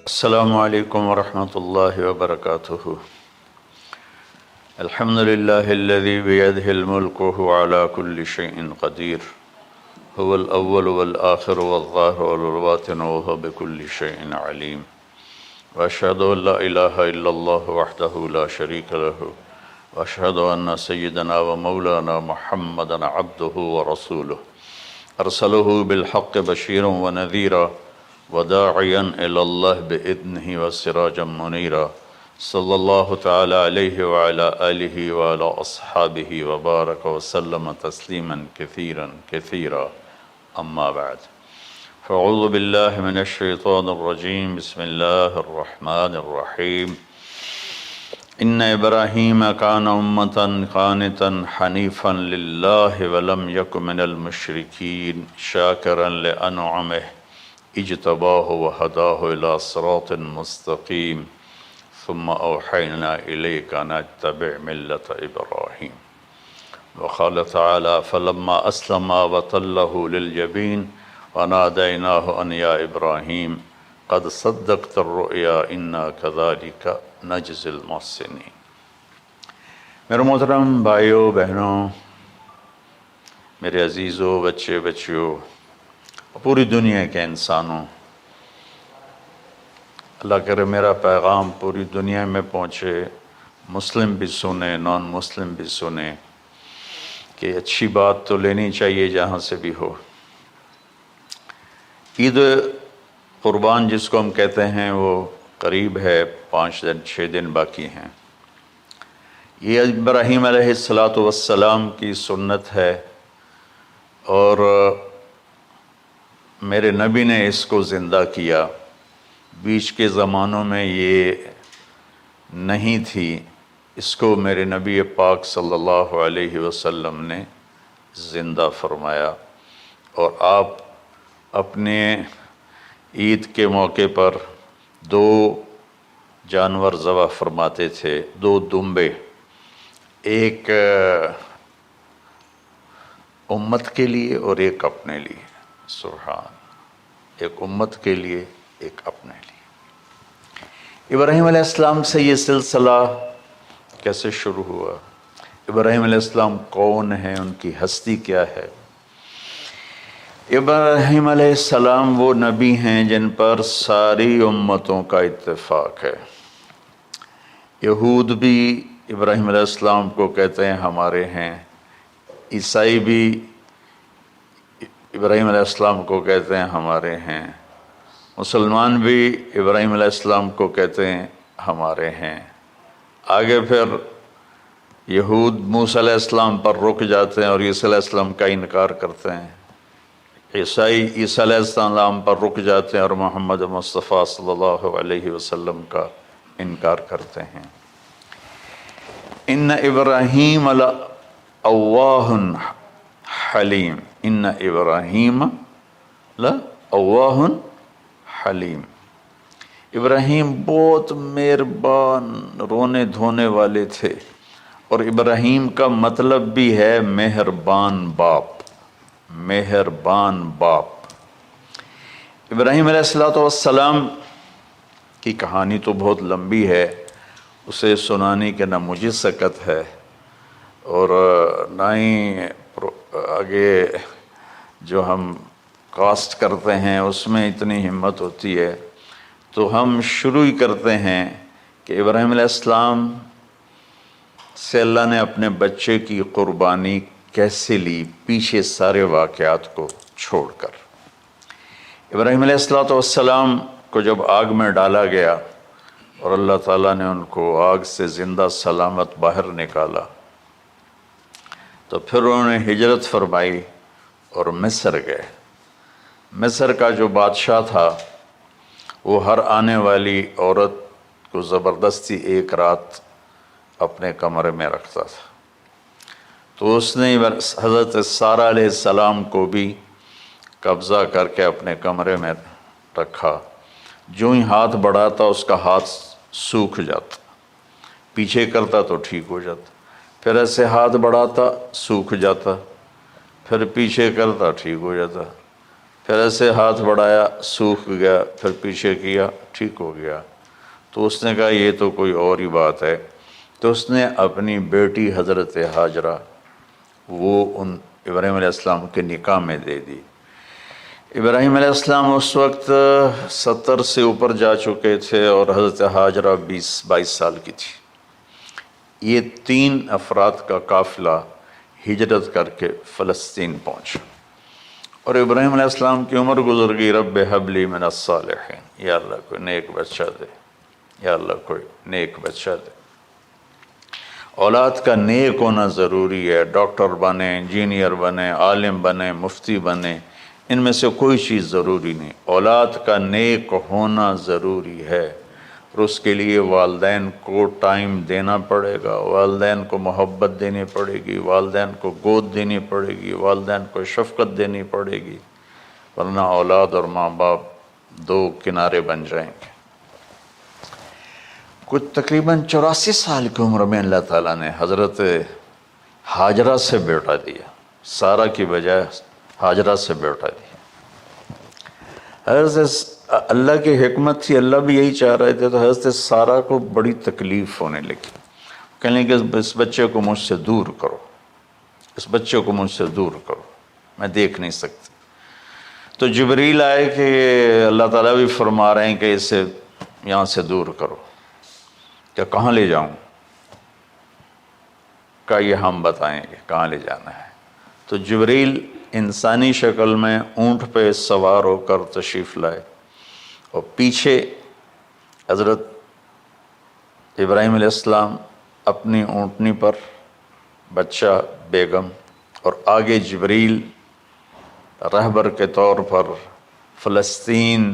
السلام علیکم ورحمۃ اللہ وبرکاتہ۔ الحمد للہ الذی بیدہ الملک وهو علی کل شیء قدیر، هو الاول والآخر والظاہر والباطن وهو بكل شیء علیم، واشہد ان لا الہ الا اللہ وحدہ لا شریک لہ، واشہد ان سیدنا ومولانا محمدا عبدہ ورسولہ، ارسلہ بالحق بشیرا ونذیرا وداعیا الی اللہ بإذنہ وسراجا منیرا، صلی اللہ تعالی علیہ وعلی آلہ وعلی اصحابہ وبارک وسلم تسلیما کثیرا کثیرا، اما بعد فاعوذ باللہ من الشیطان الرجیم، بسم اللہ الرحمن الرحیم۔ ان ابراہیم کان امۃ قانتا حنیفا للہ ولم یک من المشرکین شاکرا لانعمہ اجتباہ وہداہ الی صراط مستقیم، ثم اوحینا الیک ان اتبع ملۃ ابراہیم۔ وقال تعالی فلما اسلم وتلہ للجبین ونادیناہ ان یا ابراہیم قد صدقت الرؤیا انا کذلک نجزی المحسنین۔ میرے محترم بھائیوں بہنوں، میرے عزیزوں، بچے بچیوں، پوری دنیا کے انسانوں، اللہ کرے میرا پیغام پوری دنیا میں پہنچے، مسلم بھی سنیں، نان مسلم بھی سنیں، کہ اچھی بات تو لینی چاہیے جہاں سے بھی ہو۔ عید قربان جس کو ہم کہتے ہیں وہ قریب ہے، 5 دن 6 دن باقی ہیں۔ یہ ابراہیم علیہ السلام کی سنت ہے، اور میرے نبی نے اس کو زندہ کیا۔ بیچ کے زمانوں میں یہ نہیں تھی، اس کو میرے نبی پاک صلی اللہ علیہ وسلم نے زندہ فرمایا، اور آپ اپنے عید کے موقع پر 2 جانور ذبح فرماتے تھے، 2 دمبے، ایک امت کے لیے اور ایک اپنے لیے۔ سبحان، ایک امت کے لیے ایک اپنے لیے۔ ابراہیم علیہ السلام سے یہ سلسلہ کیسے شروع ہوا؟ ابراہیم علیہ السلام کون ہیں؟ ان کی ہستی کیا ہے؟ ابراہیم علیہ السلام وہ نبی ہیں جن پر ساری امتوں کا اتفاق ہے۔ یہود بھی ابراہیم علیہ السلام کو کہتے ہیں ہمارے ہیں، عیسائی بھی ابراہیم علیہ السلام کو کہتے ہیں ہمارے ہیں، مسلمان بھی ابراہیم علیہ السلام کو کہتے ہیں ہمارے ہیں۔ آگے پھر یہود موسیٰ علیہ السلام پر رک جاتے ہیں اور عیسیٰ علیہ السلام کا انکار کرتے ہیں، عیسائی عیسیٰ علیہ السلام پر رک جاتے ہیں اور محمد مصطفیٰ صلی اللہ علیہ وسلم کا انکار کرتے ہیں۔ ان ابراہیم لأواہ حلیم، ان ابراہیم لأواہ حلیم، ابراہیم بہت مہربان رونے دھونے والے تھے، اور ابراہیم کا مطلب بھی ہے مہربان باپ، مہربان باپ۔ ابراہیم علیہ السلام کی کہانی تو بہت لمبی ہے، اسے سنانے کے نہ مجھے سکت ہے، اور نہ ہی آگے جو ہم کاسٹ کرتے ہیں اس میں اتنی ہمت ہوتی ہے۔ تو ہم شروع ہی کرتے ہیں کہ ابراہیم علیہ السلام سے اللہ نے اپنے بچے کی قربانی کیسے لی، پیچھے سارے واقعات کو چھوڑ کر۔ ابراہیم علیہ السلام کو جب آگ میں ڈالا گیا اور اللہ تعالیٰ نے ان کو آگ سے زندہ سلامت باہر نکالا، تو پھر انہوں نے ہجرت فرمائی اور مصر گئے۔ مصر کا جو بادشاہ تھا وہ ہر آنے والی عورت کو زبردستی ایک رات اپنے کمرے میں رکھتا تھا، تو اس نے حضرت سارہ علیہ السلام کو بھی قبضہ کر کے اپنے کمرے میں رکھا۔ جو ہی ہاتھ بڑھاتا اس کا ہاتھ سوکھ جاتا، پیچھے کرتا تو ٹھیک ہو جاتا۔ پھر ایسے ہاتھ بڑھاتا سوکھ جاتا، پھر پیچھے کرتا ٹھیک ہو جاتا، پھر ایسے ہاتھ بڑھایا سوکھ گیا، پھر پیچھے کیا ٹھیک ہو گیا۔ تو اس نے کہا یہ تو کوئی اور ہی بات ہے، تو اس نے اپنی بیٹی حضرت ہاجرہ وہ ان ابراہیم علیہ السلام کے نکاح میں دے دی۔ ابراہیم علیہ السلام اس وقت 70 سے اوپر جا چکے تھے اور حضرت ہاجرہ 22 سال کی تھی۔ یہ 3 افراد کا قافلہ ہجرت کر کے فلسطین پہنچا، اور ابراہیم علیہ السلام کی عمر گزر گئی۔ رب ہب لی من الصالحین، یا اللہ کوئی نیک بچہ دے، یا اللہ کوئی نیک بچہ دے۔ اولاد کا نیک ہونا ضروری ہے، ڈاکٹر بنے، انجینئر بنے، عالم بنے، مفتی بنے، ان میں سے کوئی چیز ضروری نہیں، اولاد کا نیک ہونا ضروری ہے۔ اور اس کے لیے والدین کو ٹائم دینا پڑے گا، والدین کو محبت دینی پڑے گی، والدین کو گود دینی پڑے گی، والدین کو شفقت دینی پڑے گی، ورنہ اولاد اور ماں باپ 2 کنارے بن جائیں گے۔ کچھ تقریباً 84 سال کی عمر میں اللہ تعالیٰ نے حضرت ہاجرہ سے بیٹا دیا، سارہ کی بجائے ہاجرہ سے بیٹا دیا۔ حضرت اللہ کی حکمت تھی، اللہ بھی یہی چاہ رہے تھے، تو حضرت سارہ کو بڑی تکلیف ہونے لگی، کہنے کہ اس بچے کو مجھ سے دور کرو، اس بچے کو مجھ سے دور کرو، میں دیکھ نہیں سکتی۔ تو جبریل آئے کہ اللہ تعالیٰ بھی فرما رہے ہیں کہ اسے یہاں سے دور کرو، کہ کہاں لے جاؤں؟ کہ یہ ہم بتائیں گے کہاں لے جانا ہے۔ تو جبریل انسانی شکل میں اونٹ پہ سوار ہو کر تشریف لائے، اور پیچھے حضرت ابراہیم علیہ السلام اپنی اونٹنی پر، بچہ بیگم، اور آگے جبریل رہبر کے طور پر۔ فلسطین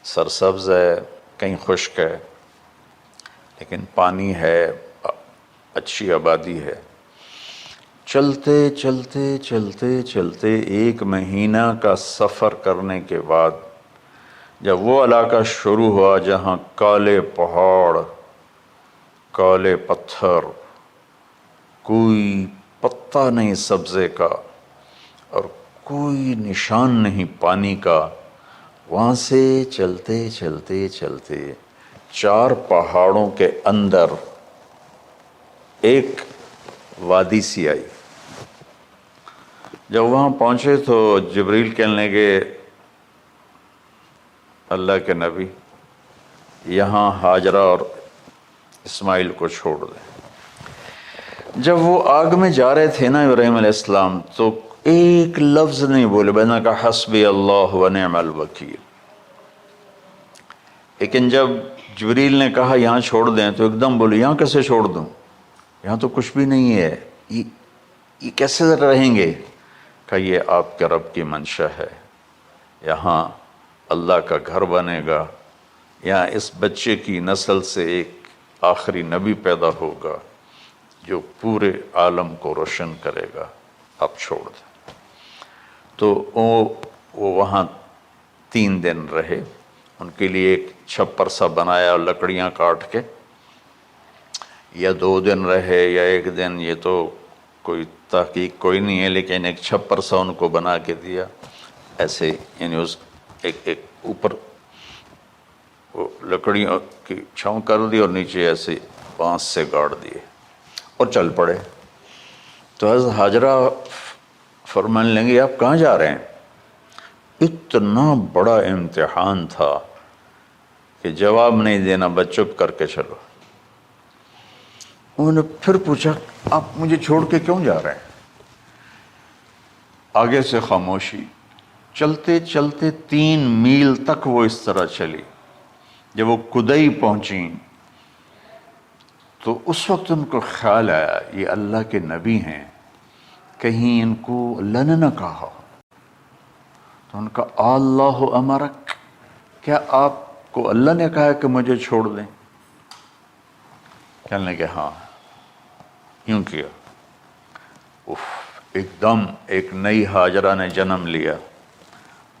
سرسبز ہے، کہیں خشک ہے، لیکن پانی ہے، اچھی آبادی ہے۔ چلتے چلتے چلتے چلتے 1 مہینہ کا سفر کرنے کے بعد جب وہ علاقہ شروع ہوا جہاں کالے پہاڑ، کالے پتھر، کوئی پتا نہیں سبزے کا اور کوئی نشان نہیں پانی کا، وہاں سے چلتے چلتے چلتے 4 پہاڑوں کے اندر ایک وادی سی آئی۔ جب وہاں پہنچے تو جبریل کہنے لگے اللہ کے نبی یہاں ہاجرہ اور اسماعیل کو چھوڑ دیں۔ جب وہ آگ میں جا رہے تھے نا ابراہیم علیہ السلام، تو ایک لفظ نہیں بولے، بس نے کہا حسبی اللہ و نعم الوکیل۔ لیکن جب جبریل نے کہا یہاں چھوڑ دیں تو ایک دم بولے یہاں کیسے چھوڑ دوں، یہاں تو کچھ بھی نہیں ہے، یہ کیسے رہیں گے؟ کہ یہ آپ کے رب کی منشا ہے، یہاں اللہ کا گھر بنے گا، یہاں اس بچے کی نسل سے ایک آخری نبی پیدا ہوگا جو پورے عالم کو روشن کرے گا، آپ چھوڑ دیں۔ تو وہ وہاں 3 دن رہے، ان کے لیے ایک چھپر سا بنایا لکڑیاں کاٹ کے، یا 2 دن رہے یا 1 دن، یہ تو کوئی تحقیق کوئی نہیں ہے، لیکن ایک چھپر سا ان کو بنا کے دیا ایسے، یعنی اس ایک اوپر وہ لکڑیوں کی چھاؤں کر دی اور نیچے ایسے بانس سے گاڑ دیے اور چل پڑے۔ تو حضرت ہاجرہ فرمانے لگے آپ کہاں جا رہے ہیں؟ اتنا بڑا امتحان تھا کہ جواب نہیں دینا، بس چپ کر کے چلو۔ انہوں نے پھر پوچھا آپ مجھے چھوڑ کے کیوں جا رہے ہیں؟ آگے سے خاموشی۔ چلتے چلتے 3 میل تک وہ اس طرح چلی۔ جب وہ کدئی پہنچیں تو اس وقت ان کو خیال آیا یہ اللہ کے نبی ہیں، کہیں ان کو اللہ نے نہ کہا۔ تو ان کا اللہ امرک، کیا آپ کو اللہ نے کہا کہ مجھے چھوڑ دیں؟ کہنے لگے ہاں، یوں کیا۔ ایک دم ایک نئی ہاجرہ نے جنم لیا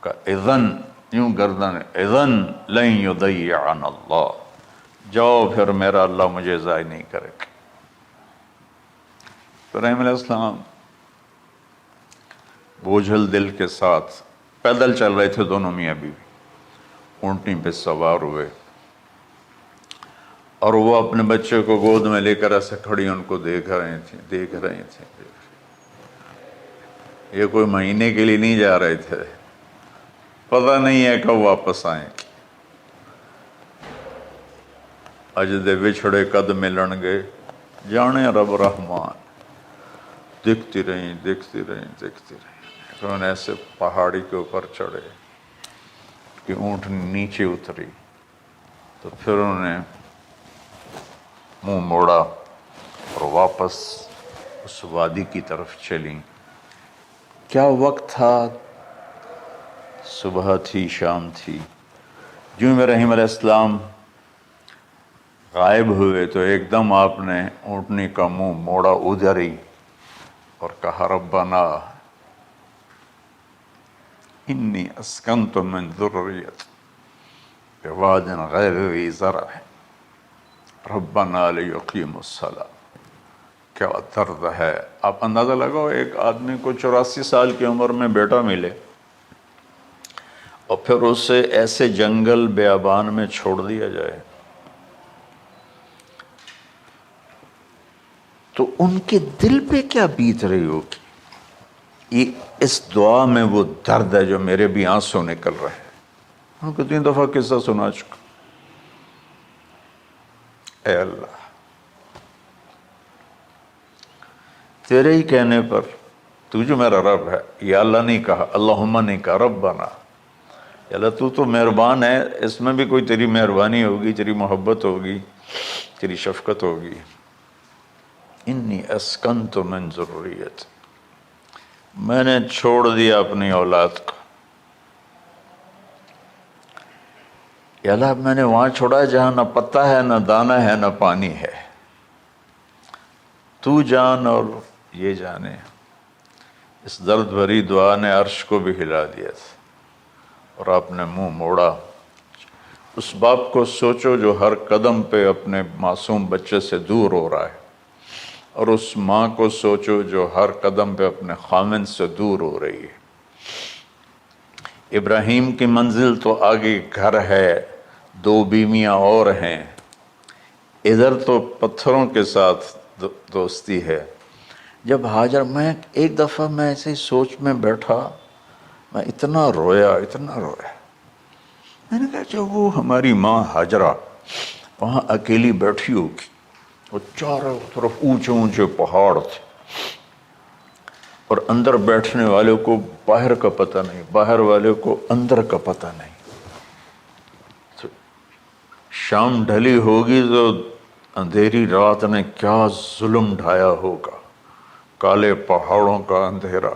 کہ اذن، یوں گردن، اذن لن یضیعن اللہ، جاؤ پھر میرا اللہ مجھے ضائع نہیں کرے گا۔ ابراہیم علیہ السلام بوجھل دل کے ساتھ پیدل چل رہے تھے، دونوں میاں بیوی اونٹنی پہ سوار ہوئے، اور وہ اپنے بچے کو گود میں لے کر ایسے کھڑی ان کو دیکھ رہے تھے۔ یہ کوئی مہینے کے لیے نہیں جا رہے تھے، پتہ نہیں ہے کب واپس آئیں۔ اج دے وچھڑے قد ملن گے، جانے رب رحمان۔ دیکھتی رہیں۔ انہوں نے ایسے پہاڑی کے اوپر چڑھے کہ اونٹنی نیچے اتری، تو پھر انہوں نے منہ موڑا اور واپس اس وادی کی طرف چلیں۔ کیا وقت تھا، صبح تھی، شام تھی۔ جو ابراہیم علیہ السلام غائب ہوئے تو ایک دم آپ نے اونٹنی کا منہ موڑا ادھر ہی اور کہا ربنا انی اسکنت من ذریتی بواد غیر ذی زرع ربنا لیقیموا الصلاۃ۔ کیا درد ہے! آپ اندازہ لگاؤ، ایک آدمی کو 84 سال کی عمر میں بیٹا ملے اور پھر اسے ایسے جنگل بیابان میں چھوڑ دیا جائے، تو ان کے دل پہ کیا بیت رہی ہوگی۔ یہ اس دعا میں وہ درد ہے جو میرے بھی آنسو نکل رہے ہیں۔ ہم کتنی دفعہ قصہ سنا چکا۔ اے اللہ، تیرے ہی کہنے پر، تو جو میرا رب ہے، یا اللہ نہیں کہا، اللہم نہیں کہا، ربنا، یا اللہ تو مہربان ہے، اس میں بھی کوئی تیری مہربانی ہوگی، تیری محبت ہوگی، تیری شفقت ہوگی۔ انی اسکنت من ذریتی، میں نے چھوڑ دیا اپنی اولاد کو، یا اللہ میں نے وہاں چھوڑا ہے جہاں نہ پتہ ہے، نہ دانہ ہے، نہ پانی ہے، تو جان اور یہ جانے۔ اس درد بھری دعا نے عرش کو بھی ہلا دیا تھا، اور آپ نے منہ موڑا۔ اس باپ کو سوچو جو ہر قدم پہ اپنے معصوم بچے سے دور ہو رہا ہے، اور اس ماں کو سوچو جو ہر قدم پہ اپنے خامند سے دور ہو رہی ہے۔ ابراہیم کی منزل تو آگے گھر ہے، 2 بیویاں اور ہیں، ادھر تو پتھروں کے ساتھ دوستی ہے۔ جب ہاجر، میں ایک دفعہ میں ایسے سوچ میں بیٹھا، میں اتنا رویا۔ میں نے کہا جب وہ ہماری ماں ہاجرہ وہاں اکیلی بیٹھی ہوگی، وہ چاروں طرف اونچے اونچے پہاڑ تھے، اور اندر بیٹھنے والے کو باہر کا پتہ نہیں، باہر والے کو اندر کا پتہ نہیں۔ تو شام ڈھلی ہوگی تو اندھیری رات نے کیا ظلم ڈھایا ہوگا، کالے پہاڑوں کا اندھیرا،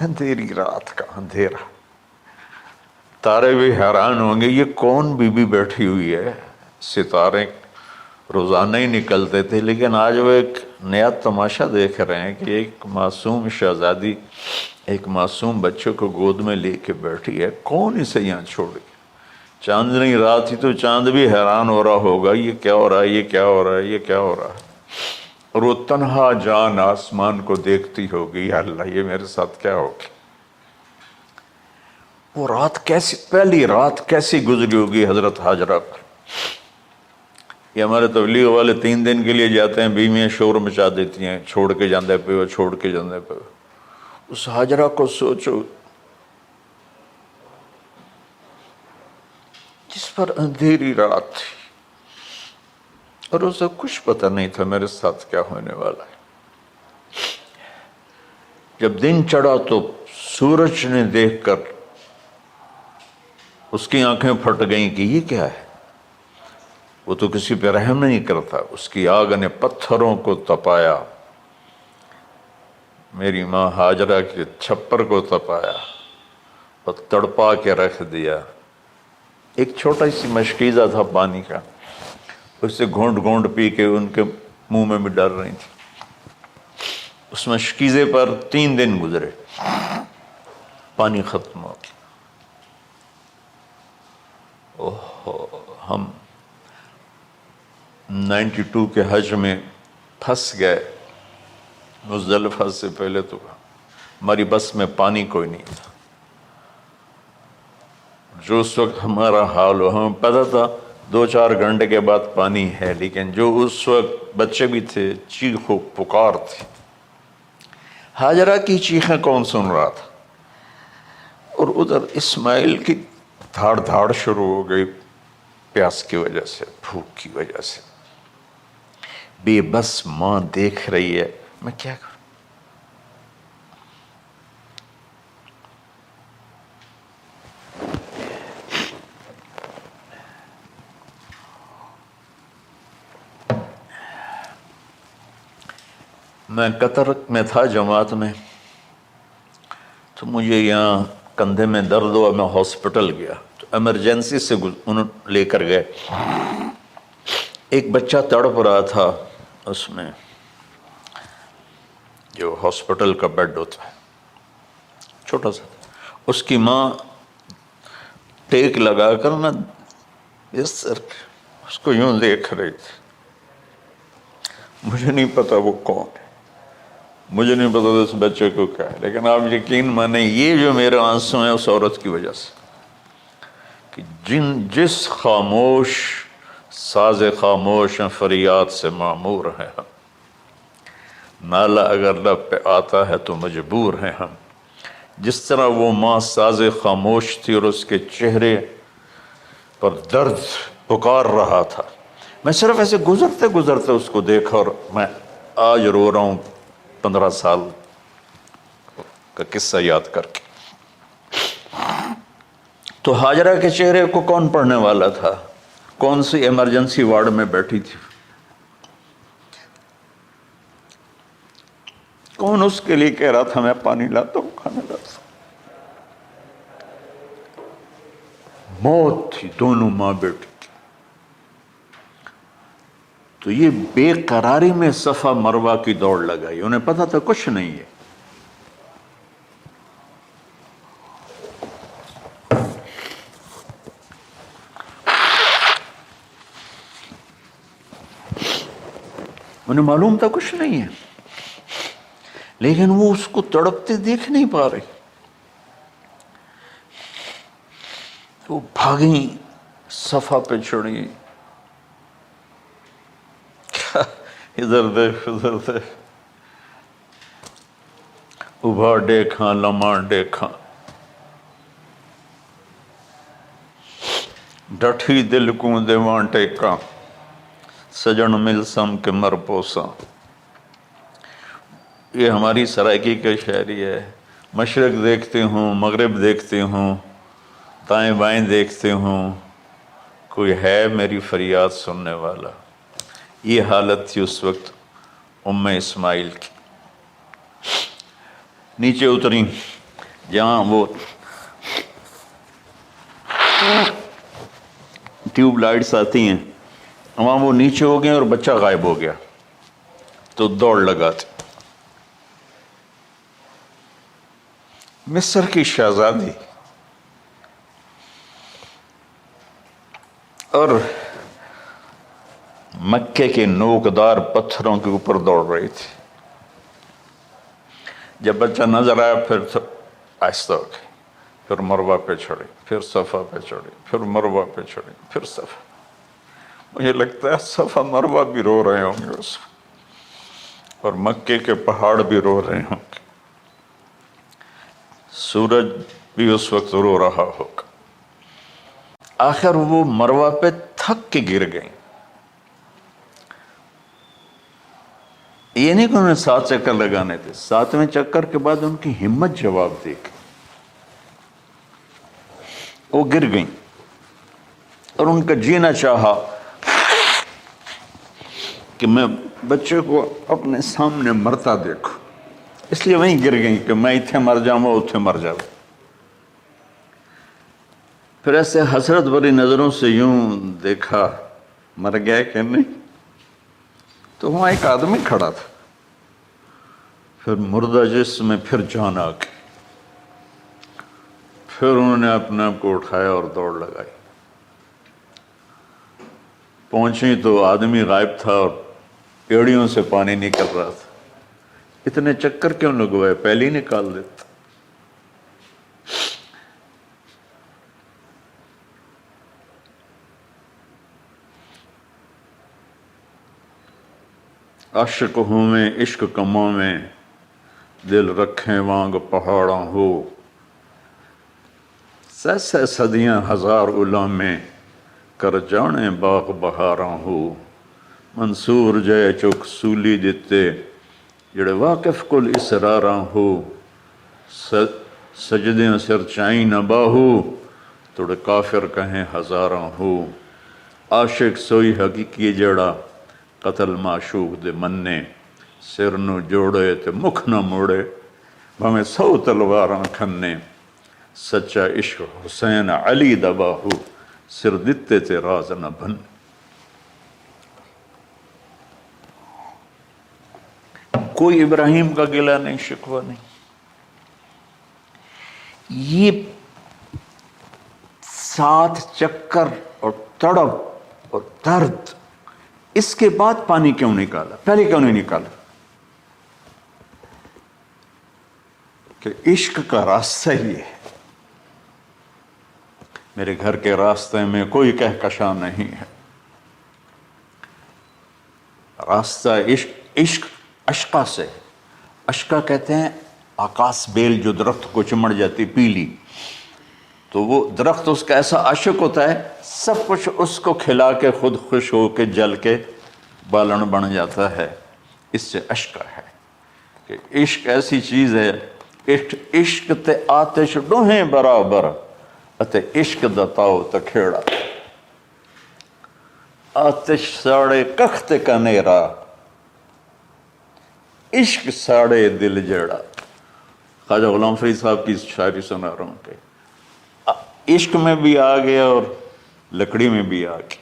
اندھیری رات کا اندھیرا۔ تارے بھی حیران ہوں گے، یہ کون بی بی بیٹھی ہوئی ہے۔ ستارے روزانہ ہی نکلتے تھے، لیکن آج وہ ایک نیا تماشا دیکھ رہے ہیں کہ ایک معصوم شہزادی ایک معصوم بچے کو گود میں لے کے بیٹھی ہے، کون اسے یہاں چھوڑے۔ چاندنی رات ہی تو چاند بھی حیران ہو رہا ہوگا، یہ کیا ہو رہا ہے، یہ کیا ہو رہا ہے، یہ کیا ہو رہا ہے۔ اور وہ تنہا جان آسمان کو دیکھتی ہوگی، یا اللہ یہ میرے ساتھ کیا ہوگی۔ وہ رات کیسی، پہلی رات کیسی گزری ہوگی حضرت ہاجرہ پر۔ یہ ہمارے تبلیغ والے 3 دن کے لیے جاتے ہیں، بیویاں شور مچا دیتی ہیں، چھوڑ کے جاندے پہ وہ، چھوڑ کے جاندے پہ۔ اس ہاجرہ کو سوچو جس پر اندھیری رات تھی، اور اسے کچھ پتہ نہیں تھا میرے ساتھ کیا ہونے والا ہے۔ جب دن چڑھا تو سورج نے دیکھ کر اس کی آنکھیں پھٹ گئیں کہ یہ کیا ہے۔ وہ تو کسی پہ رحم نہیں کرتا، اس کی آگ نے پتھروں کو تپایا، میری ماں ہاجرہ کے چھپر کو تپایا اور تڑپا کے رکھ دیا۔ ایک چھوٹا سی مشکیزہ تھا پانی کا، اسے گھونٹ گھونٹ پی کے ان کے منہ میں بھی ڈال رہی تھی۔ اس مشکیزے پر 3 دن گزرے، پانی ختم ہو گیا۔ ہم 92 کے حج میں پھنس گئے مزدلفہ سے پہلے تو ہماری بس میں پانی کوئی نہیں تھا. جو اس وقت ہمارا حال ہو، ہمیں پتہ تھا 2-4 گھنٹے کے بعد پانی ہے، لیکن جو اس وقت بچے بھی تھے، چیخ و پکار تھی. ہاجرہ کی چیخیں کون سن رہا تھا؟ اور ادھر اسماعیل کی دھاڑ دھاڑ شروع ہو گئی، پیاس کی وجہ سے، بھوک کی وجہ سے. بے بس ماں دیکھ رہی ہے، میں کیا کروں؟ میں قطر میں تھا جماعت میں، تو مجھے یہاں کندھے میں درد ہوا، میں ہاسپٹل گیا تو ایمرجنسی سے انہوں لے کر گئے. ایک بچہ تڑپ رہا تھا اس میں، جو ہاسپٹل کا بیڈ ہوتا ہے، چھوٹا سا. اس کی ماں ٹیک لگا کر نا اس کو یوں دیکھ رہی تھی. مجھے نہیں پتا وہ کون ہے، مجھے نہیں پتا اس بچے کو کیا ہے، لیکن آپ یقین مانیں یہ جو میرے آنسو ہیں اس عورت کی وجہ سے، کہ جس خاموش ساز خاموش فریاد سے معمور ہیں ہم، نالہ اگر لب پہ آتا ہے تو مجبور ہیں ہم. جس طرح وہ ماں ساز خاموش تھی اور اس کے چہرے پر درد پکار رہا تھا، میں صرف ایسے گزرتے گزرتے اس کو دیکھا اور میں آج رو رہا ہوں 15 سال کا قصہ یاد کر کے. تو ہاجرہ کے چہرے کو کون پڑھنے والا تھا؟ کون سی ایمرجنسی وارڈ میں بیٹھی تھی؟ کون اس کے لیے کہہ رہا تھا میں پانی لاتا ہوں، کھانا لاتا ہوں؟ موت تھی دونوں ماں بیٹی کی. تو یہ بے قراری میں صفا مروہ کی دوڑ لگائی، انہیں پتا تھا کچھ نہیں ہے. انہیں معلوم تھا کچھ نہیں ہے، لیکن وہ اس کو تڑپتے دیکھ نہیں پا رہے. وہ بھاگیں، صفا پہ چڑھی، ادھر دیکھ ادھر دیکھ، ابھا دیکھاں لمحہ دیکھاں، ڈٹھی دل کو دیواں ٹیکاں، سجن مل سم کے مر پوساں. یہ ہماری سرائکی کا شاعری ہے. مشرق دیکھتے ہوں، مغرب دیکھتے ہوں، دائیں بائیں دیکھتے ہوں، کوئی ہے میری فریاد سننے والا. یہ حالت تھی اس وقت ام اسماعیل کی. نیچے اتری جہاں وہ ٹیوب لائٹس آتی ہیں، وہاں وہ نیچے ہو گئے اور بچہ غائب ہو گیا. تو دوڑ لگاتے. مصر کی شہزادی اور مکے کے نوکدار پتھروں کے اوپر دوڑ رہی تھی. جب بچہ نظر آیا پھر آہستہ ہو گئی، پھر مروہ پہ چڑھی، پھر صفا پہ چڑھی، پھر مروہ پہ چڑھی، پھر صفا. مجھے لگتا ہے صفا مروہ بھی رو رہے ہوں گے اس وقت، اور مکے کے پہاڑ بھی رو رہے ہوں گے، سورج بھی اس وقت رو رہا ہوگا. آخر وہ مروہ پہ تھک کے گر گئیں. یہ نہیں کہ انہیں 7 چکر لگانے تھے، 7ویں چکر کے بعد ان کی ہمت جواب دے گئی، وہ گر گئیں اور ان کا جینا چاہا کہ میں بچے کو اپنے سامنے مرتا دیکھوں، اس لیے وہیں گر گئیں کہ میں اتھے مر جاؤں وہ اتھے مر جاؤں. پھر ایسے حسرت بھری نظروں سے یوں دیکھا مر گیا کہ نہیں، تو وہاں ایک آدمی کھڑا تھا. پھر مردہ جسم میں پھر جان آ گئی. پھر انہوں نے اپنے آپ کو اٹھایا اور دوڑ لگائی. پہنچی تو آدمی غائب تھا اور پیڑیوں سے پانی نکل رہا تھا. اتنے چکر کیوں لگوائے، پہلے ہی نکال دیتا۔ عاشق ہوں میں عشق کماں میں، دل رکھیں وانگ پہاڑاں ہو، سہ صدیاں ہزار علامے، کر جانے باغ بہاراں ہو، منصور جے چک سولی دتے، جڑے واقف کل اسراراں ہو، سجدیں سر چائیں نہ باہو، توڑے کافر کہیں ہزاراں ہو، عاشق سوئی حقیقی جڑا، قتل معشوق دے مننے، سر نو جوڑے تے مکھ نہ موڑے، بھامیں 100 تلواراں کھنے، سچا عشق حسین علی دا باہو، سر دتے تے راز نہ بن۔ کوئی ابراہیم کا گلہ نہیں، شکوہ نہیں۔ یہ 7 چکر اور تڑپ اور درد، اس کے بعد پانی کیوں نکالا، پہلے کیوں نہیں نکالا؟ کہ عشق کا راستہ ہی ہے۔ میرے گھر کے راستے میں کوئی کہکشاں نہیں ہے، راستہ عشق اشقا سے۔ اشقا کہتے ہیں آکاس بیل جو درخت کو چمڑ جاتی پیلی، تو وہ درخت اس کا ایسا عاشق ہوتا ہے، سب کچھ اس کو کھلا کے خود خوش ہو کے جل کے بالن بن جاتا ہے۔ اس سے اشقا ہے کہ عشق ایسی چیز ہے، عشق تے آتش ڈوہیں برابر، اتے عشق دا تاؤ تکھیڑا، آتش ساڑے کخت کا نیرا، عشق ساڑے دل جیڑا۔ خواجہ غلام فرید صاحب کی شاعری سنا رہا ہوں کہ عشق میں بھی آ گیا اور لکڑی میں بھی آ گیا۔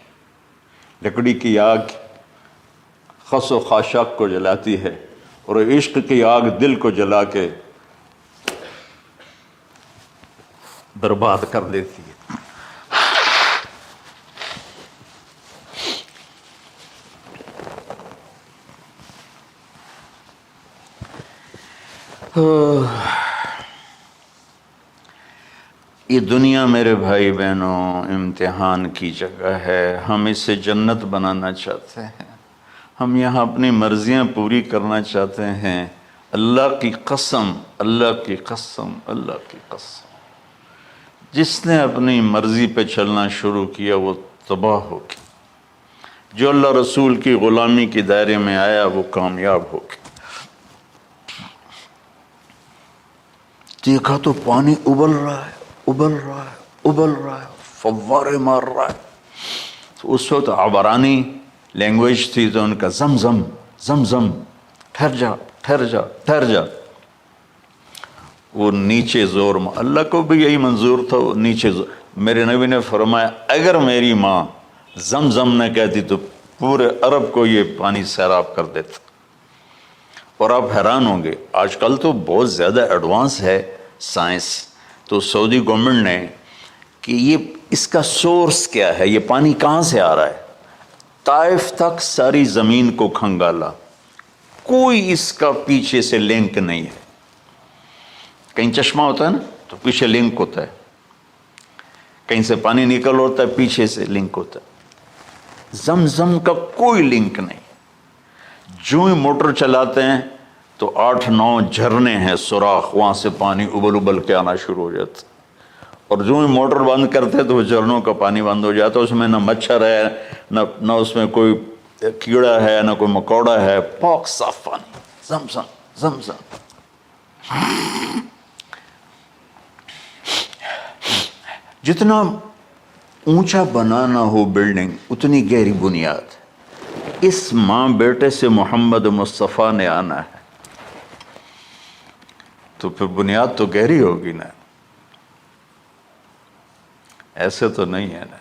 لکڑی کی آگ خس و خاشاک کو جلاتی ہے، اور عشق کی آگ دل کو جلا کے برباد کر دیتی ہے۔ یہ دنیا میرے بھائی بہنوں امتحان کی جگہ ہے، ہم اسے جنت بنانا چاہتے ہیں، ہم یہاں اپنی مرضیاں پوری کرنا چاہتے ہیں۔ اللہ کی قسم، اللہ کی قسم، اللہ کی قسم، جس نے اپنی مرضی پہ چلنا شروع کیا وہ تباہ ہو گیا، جو اللہ رسول کی غلامی کے دائرے میں آیا وہ کامیاب ہو گیا۔ دیکھا تو پانی ابل رہا ہے، ابل رہا ہے، ابل رہا ہے، فوارے مار رہا ہے۔ تو اس وقت عبرانی لینگویج تھی تو ان کا زمزم زمزم، ٹھہر جا ٹھہر جا ٹھہر جا۔ وہ نیچے زور، اللہ کو بھی یہی منظور تھا، وہ نیچے زور۔ میرے نبی نے فرمایا اگر میری ماں زمزم نہ کہتی تو پورے عرب کو یہ پانی سیراب کر دیتا۔ اور آپ حیران ہوں گے، آج کل تو بہت زیادہ ایڈوانس ہے سائنس، تو سعودی گورنمنٹ نے کہ یہ اس کا سورس کیا ہے، یہ پانی کہاں سے آ رہا ہے، طائف تک ساری زمین کو کھنگالا، کوئی اس کا پیچھے سے لنک نہیں ہے۔ کہیں چشمہ ہوتا ہے نا تو پیچھے لنک ہوتا ہے، کہیں سے پانی نکل ہوتا ہے پیچھے سے لنک ہوتا ہے۔ زمزم کا کوئی لنک نہیں۔ جو ہی موٹر چلاتے ہیں تو 8-9 جھرنے ہیں، سوراخ، وہاں سے پانی ابل ابل کے آنا شروع ہو جاتا، اور جو ہی موٹر بند کرتے تو وہ جھرنوں کا پانی بند ہو جاتا۔ اس میں نہ مچھر ہے، نہ اس میں کوئی کیڑا ہے، نہ کوئی مکوڑا ہے، پاک صاف پانی، زمزم زمزم۔ جتنا اونچا بنانا ہو بلڈنگ اتنی گہری بنیاد۔ اس ماں بیٹے سے محمد مصطفیٰ نے آنا ہے تو پھر بنیاد تو گہری ہوگی نا، ایسے تو نہیں ہے نا۔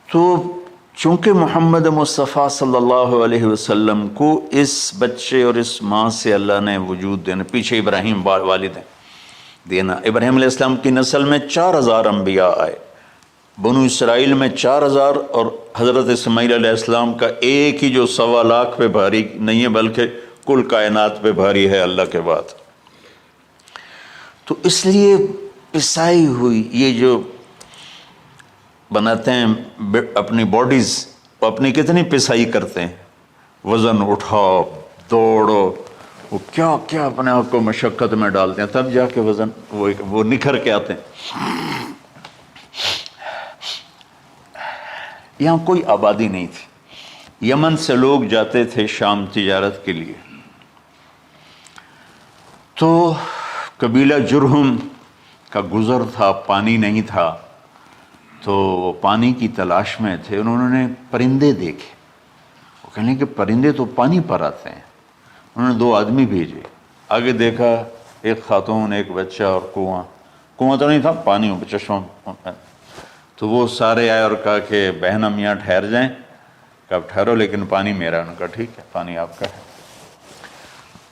تو چونکہ محمد مصطفیٰ صلی اللہ علیہ وسلم کو اس بچے اور اس ماں سے اللہ نے وجود دینا، پیچھے ابراہیم والد ہیں دینا، ابراہیم علیہ السلام کی نسل میں 4000 انبیاء آئے، بنو اسرائیل میں 4000 اور حضرت اسماعیل علیہ السلام کا ایک ہی جو 1.25 لاکھ پہ بھاری نہیں ہے بلکہ کل کائنات پہ بھاری ہے اللہ کے بعد. تو اس لیے پسائی ہوئی یہ جو بناتے ہیں اپنی باڈیز، وہ اپنی کتنی پسائی کرتے ہیں، وزن اٹھاؤ دوڑو، وہ کیا کیا اپنے آپ کو مشقت میں ڈالتے ہیں، تب جا کے وزن وہ نکھر کے آتے ہیں. یہاں کوئی آبادی نہیں تھی. یمن سے لوگ جاتے تھے شام تجارت کے لیے، تو قبیلہ جرہم کا گزر تھا، پانی نہیں تھا، تو وہ پانی کی تلاش میں تھے. انہوں نے پرندے دیکھے، وہ کہنے کہ پرندے تو پانی پر آتے ہیں. انہوں نے 2 آدمی بھیجے، آگے دیکھا ایک خاتون ایک بچہ اور کنواں تو نہیں تھا، پانی چشمہ. تو وہ سارے آئے اور کہا کہ بہن ہم یہاں ٹھہر جائیں. کہا ٹھہرو لیکن پانی میرا. انہوں نے کہا ٹھیک ہے پانی آپ کا ہے.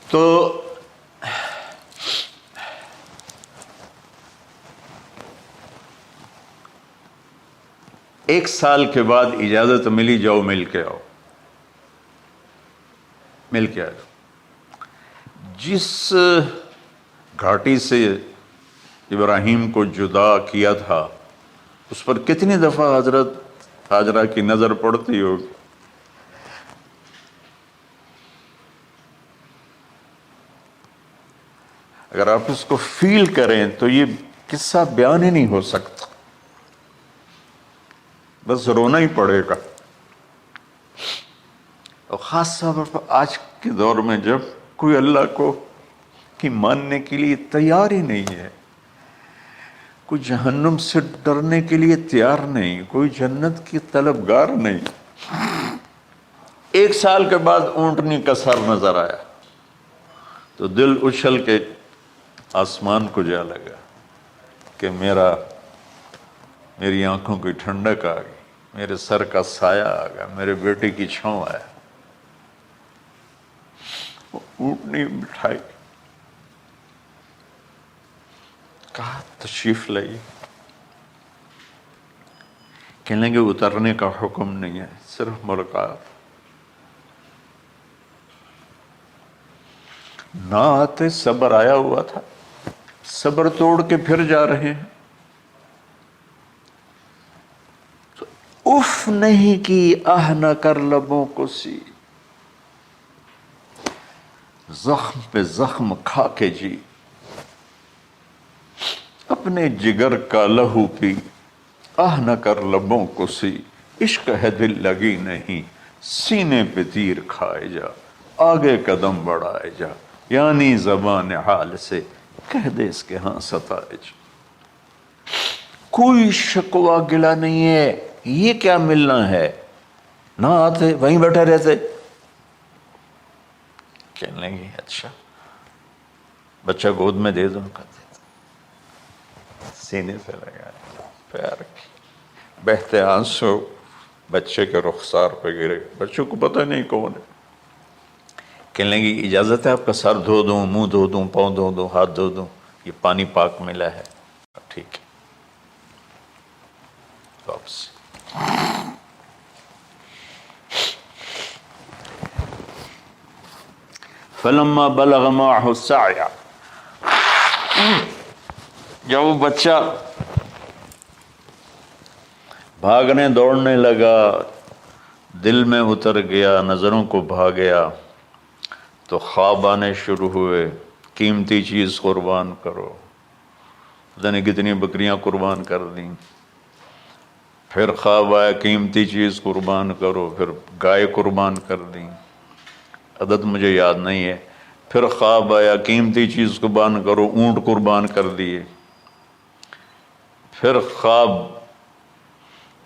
تو ایک سال کے بعد اجازت ملی، جاؤ مل کے آؤ. مل کے آئے. جس گھاٹی سے ابراہیم کو جدا کیا تھا اس پر کتنی دفعہ حضرت ہاجرہ کی نظر پڑتی ہوگی. اگر آپ اس کو فیل کریں تو یہ قصہ بیان ہی نہیں ہو سکتا، بس رونا ہی پڑے گا. اور خاص طور پر آج کے دور میں جب کوئی اللہ کو کی ماننے کے لیے تیار ہی نہیں ہے، کوئی جہنم سے ڈرنے کے لیے تیار نہیں، کوئی جنت کی طلبگار نہیں. 1 سال کے بعد اونٹنی کا سر نظر آیا تو دل اچھل کے آسمان کو جا لگا کہ میری آنکھوں کی ٹھنڈک آ گئی، میرے سر کا سایہ آ گیا، میرے بیٹے کی چھاؤں آیا. وہ اونٹنی بٹھائی، کہا تشریف لائیے. کہنے لگے اترنے کا حکم نہیں ہے، صرف ملاقات. نہ آتے صبر آیا ہوا تھا، صبر توڑ کے پھر جا رہے ہیں. تو اف نہیں کی آہ نہ کر لبوں کو سی، زخم پہ زخم کھا کے جی، اپنے جگر کا لہو پی، آہ نہ کر لبوں کو سی، عشق ہے دل لگی نہیں، سینے پہ تیر کھائے جا، آگے قدم بڑھائے جا، یعنی زبان حال سے کہہ دے اس کے ہاں ستائے جا. کوئی شکوہ گلا نہیں ہے، یہ کیا ملنا ہے. نہ آتے وہیں بیٹھے رہتے. کہنے لگے اچھا بچہ گود میں دے دوں. سینے سے لگا پیار کی، بہتے آنسو بچے کے رخسار پہ گرے. بچوں کو پتہ نہیں کون ہے. کہنے لگی اجازت ہے آپ کا سر دھو دوں، منہ دھو دوں، پاؤں دھو دوں، ہاتھ دھو دوں، یہ پانی پاک ملا ہے. ٹھیک ہے واپس. فلما بلغ معه السعي، جب وہ بچہ بھاگنے دوڑنے لگا، دل میں اتر گیا، نظروں کو بھا گیا، تو خواب آنے شروع ہوئے. قیمتی چیز قربان کرو، پتہ نہیں کتنی بکریاں قربان کر دیں. پھر خواب آیا قیمتی چیز قربان کرو، پھر گائے قربان کر دیں، عدد مجھے یاد نہیں ہے. پھر خواب آیا قیمتی چیز قربان کرو، اونٹ قربان کر دیے. پھر خواب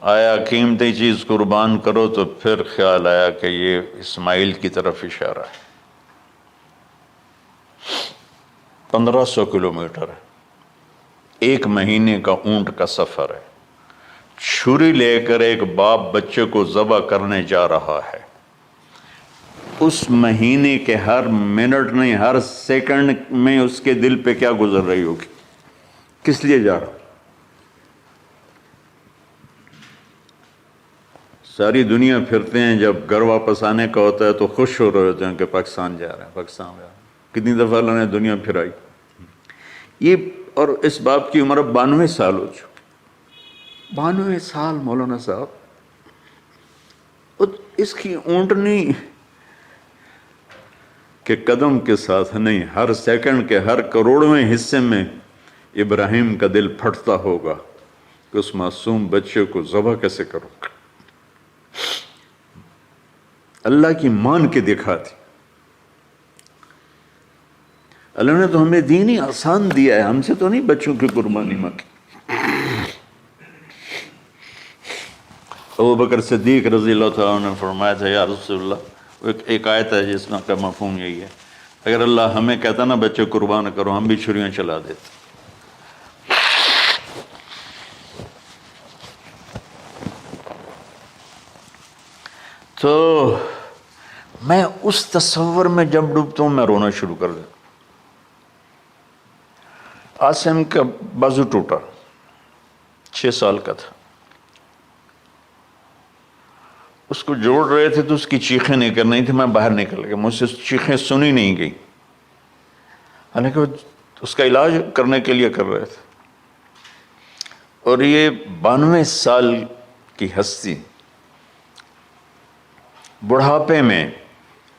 آیا قیمتی چیز قربان کرو، تو پھر خیال آیا کہ یہ اسماعیل کی طرف اشارہ ہے. 1500 کلومیٹر ہے، 1 مہینے کا اونٹ کا سفر ہے. چھری لے کر ایک باپ بچے کو ذبح کرنے جا رہا ہے. اس مہینے کے ہر منٹ نہیں، ہر سیکنڈ میں اس کے دل پہ کیا گزر رہی ہوگی، کس لیے جا رہا. ساری دنیا پھرتے ہیں، جب گھر واپس آنے کا ہوتا ہے تو خوش ہو رہے ہوتے ہیں کہ پاکستان جا رہے ہیں، پاکستان جا رہے ہیں۔ کتنی دفعہ اللہ نے دنیا پھرائی یہ، اور اس باپ کی عمر اب 92 سال ہو چکی، 92 سال مولانا صاحب، اور اس کی اونٹنی کے قدم کے ساتھ نہیں، ہر سیکنڈ کے ہر کروڑویں حصے میں ابراہیم کا دل پھٹتا ہوگا کہ اس معصوم بچے کو ذبح کیسے کروں۔ اللہ کی مان کے دکھا دی۔ اللہ نے تو ہمیں دین ہی آسان دیا ہے، ہم سے تو نہیں بچوں کی قربانی مانگی۔ ابو بکر صدیق رضی اللہ تعالیٰ عنہ نے فرمایا تھا، یا رسول اللہ، ایک آیت ہے جس کا مفہوم یہی ہے، اگر اللہ ہمیں کہتا نا بچے قربان کرو، ہم بھی چھریاں چلا دیتے۔ تو میں اس تصور میں جب ڈوبتا ہوں میں رونا شروع کر دیتا۔ عاصم کا بازو ٹوٹا، 6 سال کا تھا، اس کو جوڑ رہے تھے تو اس کی چیخیں نہیں کر رہی تھی، میں باہر نکل گیا، مجھ سے چیخیں سنی نہیں گئی، حالانکہ وہ اس کا علاج کرنے کے لیے کر رہے تھے۔ اور یہ 92 سال کی ہستی بڑھاپے میں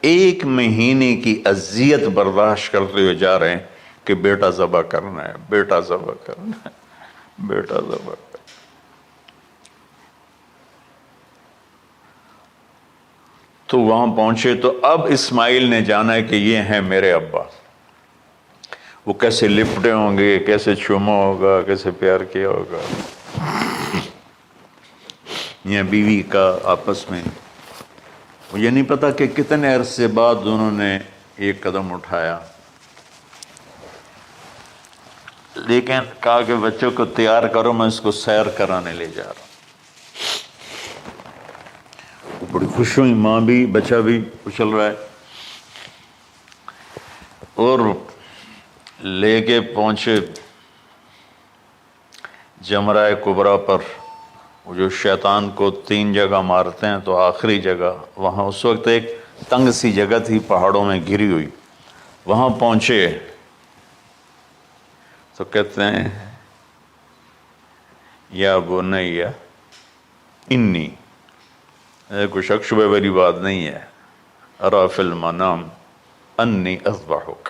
1 مہینے کی اذیت برداشت کرتے ہوئے جا رہے ہیں کہ بیٹا ذبح کرنا ہے، بیٹا ذبح کرنا ہے، بیٹا ذبح کرنا ہے۔ تو وہاں پہنچے تو اب اسماعیل نے جانا ہے کہ یہ ہیں میرے ابا، وہ کیسے لپٹے ہوں گے، کیسے چوما ہوگا، کیسے پیار کیا ہوگا، یا بیوی کا آپس میں۔ مجھے نہیں پتا کہ کتنے عرصے بعد انہوں نے ایک قدم اٹھایا، لیکن کہا کہ بچوں کو تیار کرو، میں اس کو سیر کرانے لے جا رہا ہوں۔ وہ بڑی خوش ہوئی، ماں بھی بچہ بھی اچھل رہا ہے، اور لے کے پہنچے جمرہ کبریٰ پر، وہ جو شیطان کو 3 جگہ مارتے ہیں، تو آخری جگہ وہاں اس وقت ایک تنگ سی جگہ تھی پہاڑوں میں گھری ہوئی، وہاں پہنچے تو کہتے ہیں یا بنی انی، کوئی شک شبہ والی بات نہیں ہے، ارا فی المنام انی اذبحک،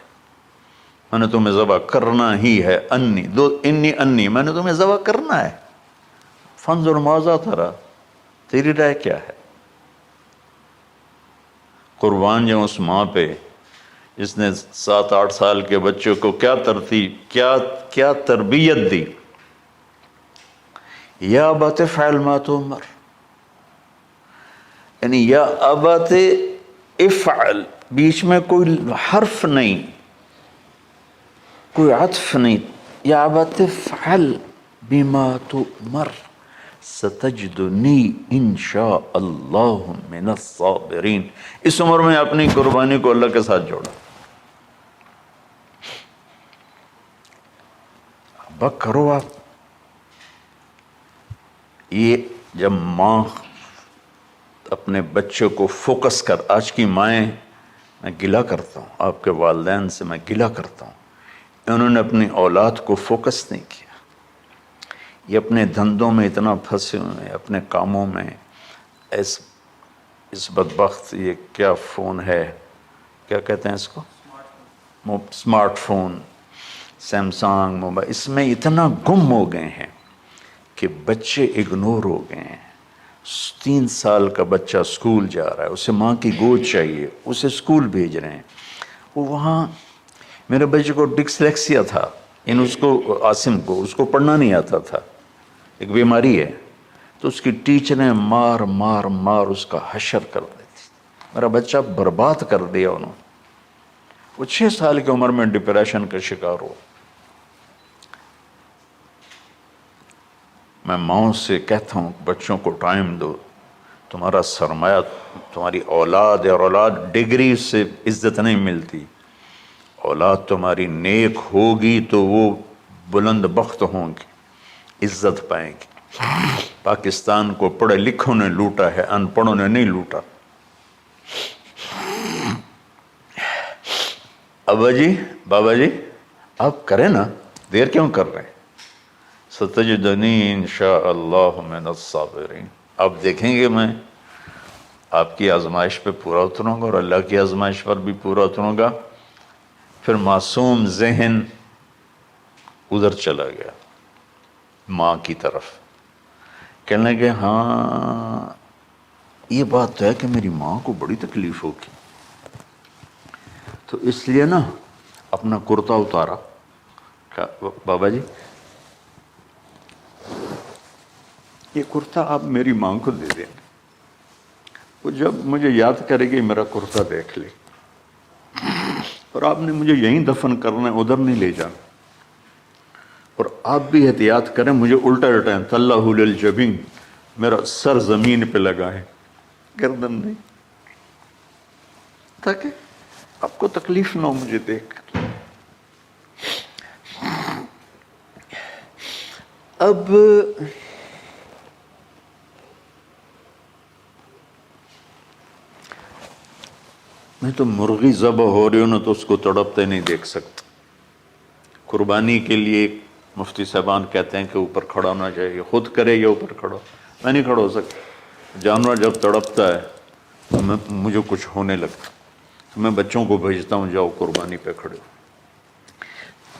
میں نے تمہیں ذبح کرنا ہی ہے، انی میں نے تمہیں ذبح کرنا ہے، فانظر ماذا تری، تیری رائے کیا ہے؟ قربان جاؤں اس ماں پہ جس نے 7-8 سال کے بچوں کو کیا تربیت دی۔ یا ابت افعل ما تؤمر، یعنی یا ابت افعل، بیچ میں کوئی حرف نہیں، کوئی عطف نہیں، یا ابت افعل بما تؤمر ستجدنی انشاء اللہ من الصابرین۔ اس عمر میں اپنی قربانی کو اللہ کے ساتھ جوڑا، ابا کرو آپ۔ یہ جب ماں اپنے بچے کو فوکس کر، آج کی مائیں، میں گلہ کرتا ہوں آپ کے والدین سے، میں گلہ کرتا ہوں، انہوں نے اپنی اولاد کو فوکس نہیں کیا، یہ اپنے دھندوں میں اتنا پھنسے ہوئے ہیں، اپنے کاموں میں، اس بدبخت، یہ کیا فون ہے، کیا کہتے ہیں اس کو، اسمارٹ فون، سیمسنگ موبائل، اس میں اتنا گم ہو گئے ہیں کہ بچے اگنور ہو گئے ہیں۔ 3 سال کا بچہ اسکول جا رہا ہے، اسے ماں کی گود چاہیے، اسے اسکول بھیج رہے ہیں، وہ وہاں، میرے بچے کو ڈسلیکسیا تھا، اس کو عاصم کو، اس کو پڑھنا نہیں آتا تھا، ایک بیماری ہے، تو اس کی ٹیچریں مار مار مار اس کا حشر کر دیتی، میرا بچہ برباد کر دیا انہوں نے۔ وہ 6 سال کی عمر میں ڈپریشن کا شکار ہو۔ میں ماؤں سے کہتا ہوں بچوں کو ٹائم دو، تمہارا سرمایہ تمہاری اولاد ہے، اور اولاد ڈگری سے عزت نہیں ملتی، اولاد تمہاری نیک ہوگی تو وہ بلند بخت ہوں گی، عزت پائیں گی۔ پاکستان کو پڑھے لکھوں نے لوٹا ہے، ان پڑھوں نے نہیں لوٹا۔ ابا جی، بابا جی، آپ کریں نا، دیر کیوں کر رہے ہیں؟ ستجدنی انشاءاللہ من الصابرین، آپ دیکھیں گے میں آپ کی آزمائش پہ پورا اتروں گا اور اللہ کی آزمائش پر بھی پورا اتروں گا۔ پھر معصوم ذہن ادھر چلا گیا ماں کی طرف، کہنے لگے ہاں یہ بات تو ہے کہ میری ماں کو بڑی تکلیف ہوگی، تو اس لیے نا اپنا کرتا اتارا، کہا بابا جی یہ کرتا آپ میری ماں کو دے دیں، وہ جب مجھے یاد کرے گی میرا کرتا دیکھ لے، اور آپ نے مجھے یہیں دفن کرنا ہے، ادھر نہیں لے جانا، اور آپ بھی احتیاط کریں، مجھے الٹا الٹائیں، طلّہ للجبین، میرا سر زمین پہ لگا ہے، گردن نہیں، تاکہ آپ کو تکلیف نہ ہو مجھے دیکھ کر۔ اب میں تو مرغی ذبح ہو رہی ہوں نا تو اس کو تڑپتے نہیں دیکھ سکتا۔ قربانی کے لیے مفتی صاحبان کہتے ہیں کہ اوپر کھڑا ہونا چاہیے، خود کرے یا اوپر کھڑا، میں نہیں کھڑا ہو سکتا، جانور جب تڑپتا ہے تو مجھے کچھ ہونے لگتا، تو میں بچوں کو بھیجتا ہوں جاؤ قربانی پہ کھڑے ہو۔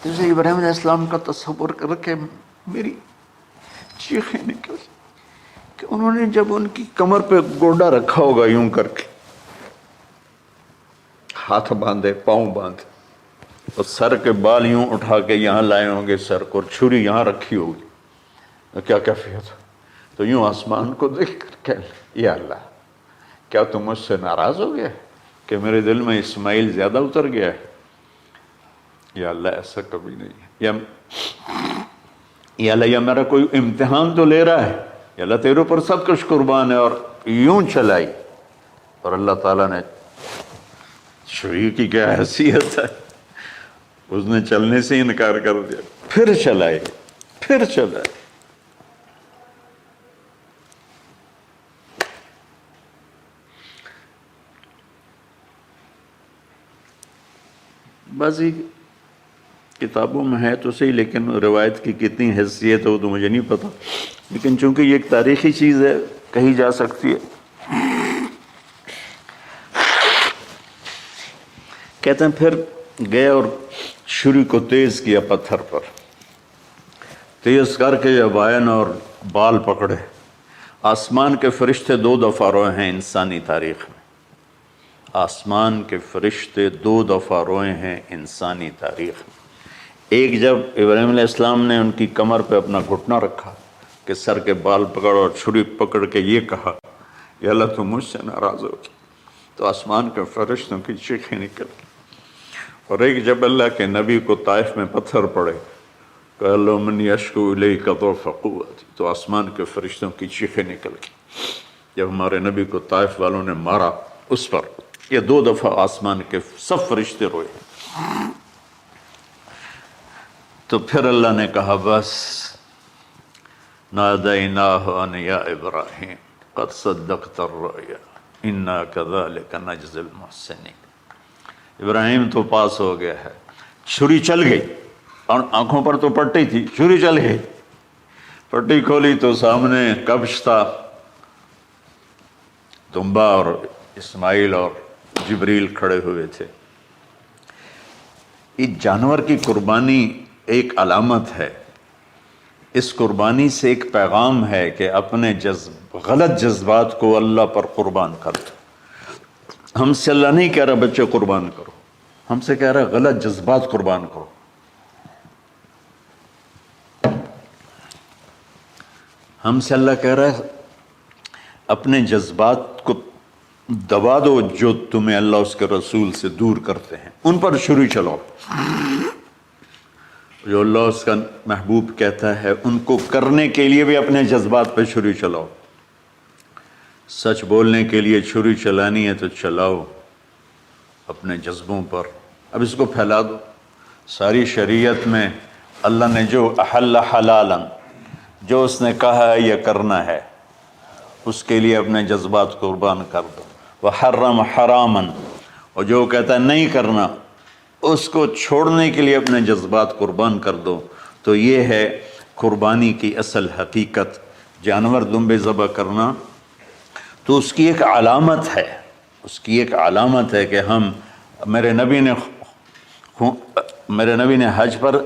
جیسے ابراہیم علیہ السلام کا تصور کر کے میری چیخیں نکل کہ انہوں نے جب ان کی کمر پہ گوڈا رکھا ہوگا یوں کر کے، ہاتھ باندھے، پاؤں باندھے، اور سر کے بال یوں اٹھا کے یہاں لائے ہوں گے سر کو، اور چھری یہاں رکھی ہوگی، تو کیا کیفیت ہو؟ تو یوں آسمان کو دیکھ کر کہ یا اللہ کیا تم مجھ سے ناراض ہو گیا کہ میرے دل میں اسماعیل زیادہ اتر گیا ہے؟ یا اللہ ایسا کبھی نہیں ہے، یا اللہ یہ میرا کوئی امتحان تو لے رہا ہے، یا اللہ تیرے پر سب کچھ قربان ہے، اور یوں چلائی، اور اللہ تعالیٰ نے چھری کی کیا حیثیت ہے، اس نے چلنے سے انکار کر دیا، پھر چلائے، پھر چلائے۔ بعضی کتابوں میں ہے تو صحیح، لیکن روایت کی کتنی حیثیت ہو تو مجھے نہیں پتا، لیکن چونکہ یہ ایک تاریخی چیز ہے کہی جا سکتی ہے۔ کہتے ہیں پھر گئے اور چھری کو تیز کیا پتھر پر، تیز کر کے جب آئے نا اور بال پکڑے، آسمان کے فرشتے 2 دفعہ روئے ہیں انسانی تاریخ میں، آسمان کے فرشتے 2 دفعہ روئے ہیں انسانی تاریخ میں۔ ایک جب ابراہیم علیہ السلام نے ان کی کمر پہ اپنا گھٹنا رکھا کہ سر کے بال پکڑ اور چھری پکڑ کے یہ کہا یا اللہ تو مجھ سے ناراض ہو گیا، تو آسمان کے فرشتوں کی چیخیں نکل گئی، اور ایک جب اللہ کے نبی کو طائف میں پتھر پڑے کہ اللہ من یشکو الیک ضعف قوتی، تو آسمان کے فرشتوں کی چیخیں نکل گئی جب ہمارے نبی کو طائف والوں نے مارا اس پر۔ یہ 2 دفعہ آسمان کے سب فرشتے روئے۔ تو پھر اللہ نے کہا بس، نادیناہ ان یا ابراہیم قد صدقت الرؤیا انا کذلک نجزی المحسنین، ابراہیم تو پاس ہو گیا ہے، چھری چل گئی، اور آنکھوں پر تو پٹی تھی، چھری چل گئی، پٹی کھولی تو سامنے کبش تھا، دمبا اور اسماعیل اور جبریل کھڑے ہوئے تھے۔ اس جانور کی قربانی ایک علامت ہے، اس قربانی سے ایک پیغام ہے کہ اپنے غلط جذبات کو اللہ پر قربان کر دو۔ ہم سے اللہ نہیں کہہ رہا بچے قربان کرو، ہم سے کہہ رہا غلط جذبات قربان کرو۔ ہم سے اللہ کہہ رہا ہے اپنے جذبات کو دبا دو جو تمہیں اللہ اس کے رسول سے دور کرتے ہیں، ان پر چھری چلاؤ۔ جو اللہ اس کا محبوب کہتا ہے ان کو کرنے کے لیے بھی اپنے جذبات پہ چھری چلاؤ۔ سچ بولنے کے لیے چھری چلانی ہے تو چلاؤ اپنے جذبوں پر، اب اس کو پھیلا دو۔ ساری شریعت میں اللہ نے جو احل حلالا، جو اس نے کہا ہے یہ کرنا ہے اس کے لیے اپنے جذبات قربان کر دو، وحرم حراما، اور جو کہتا ہے نہیں کرنا اس کو چھوڑنے کے لیے اپنے جذبات قربان کر دو۔ تو یہ ہے قربانی کی اصل حقیقت۔ جانور دمبے ذبح کرنا تو اس کی ایک علامت ہے، اس کی ایک علامت ہے کہ ہم میرے نبی نے حج پر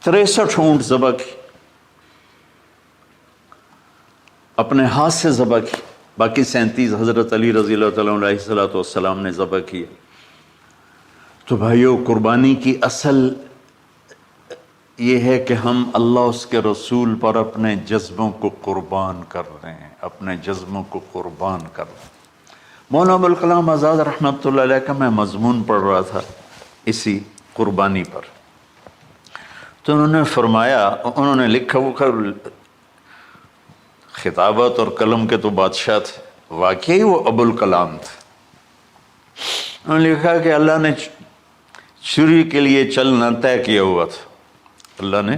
63 اونٹ ذبح کی، اپنے ہاتھ سے ذبح کی، باقی 37 حضرت علی رضی اللہ تعالیٰ علیہ السلام نے ذبح کیے۔ تو بھائیو، قربانی کی اصل یہ ہے کہ ہم اللہ اس کے رسول پر اپنے جذبوں کو قربان کر رہے ہیں، اپنے جذبوں کو قربان کر رہے ہیں۔ مولانا ابوالکلام آزاد رحمۃ اللہ علیہ کا میں مضمون پڑھ رہا تھا اسی قربانی پر، تو انہوں نے فرمایا، انہوں نے لکھا، وہ خطابت اور قلم کے تو بادشاہ تھے، واقعی وہ ابوالکلام تھے۔ انہوں نے لکھا کہ اللہ نے چھری کے لیے چلنا طے کیا ہوا تھا، اللہ نے